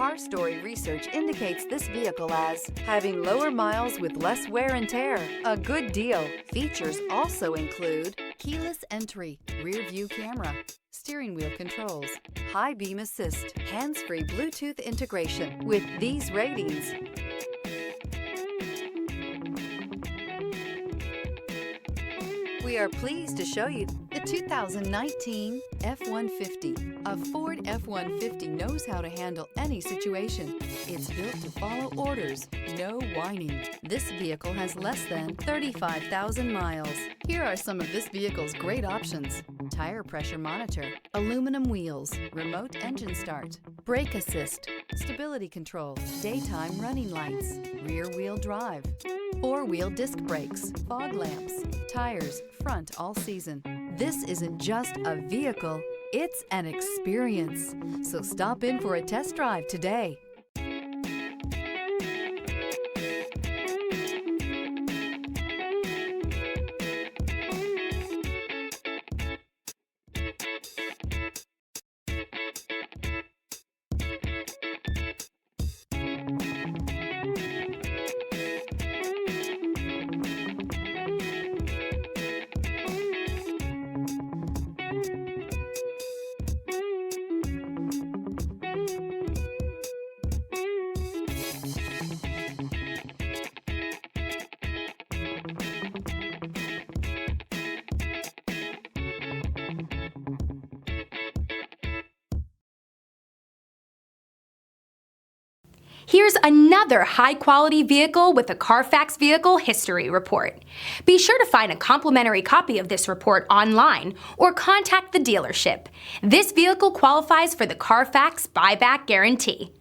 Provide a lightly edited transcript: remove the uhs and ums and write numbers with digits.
Car Story research indicates this vehicle as having lower miles with less wear and tear. A good deal. Features also include keyless entry, rear view camera, steering wheel controls, high beam assist, hands-free Bluetooth integration. With these ratings, we are pleased to show you the 2019 F-150. A Ford F-150 knows how to handle any situation. It's built to follow orders, no whining. This vehicle has less than 35,000 miles. Here are some of this vehicle's great options: tire pressure monitor, aluminum wheels, remote engine start, brake assist, stability control, daytime running lights, rear wheel drive, four-wheel disc brakes, fog lamps, tires front all season. This isn't just a vehicle, it's an experience. So stop in for a test drive today. Here's another high-quality vehicle with a Carfax Vehicle History Report. Be sure to find a complimentary copy of this report online or contact the dealership. This vehicle qualifies for the Carfax Buyback Guarantee.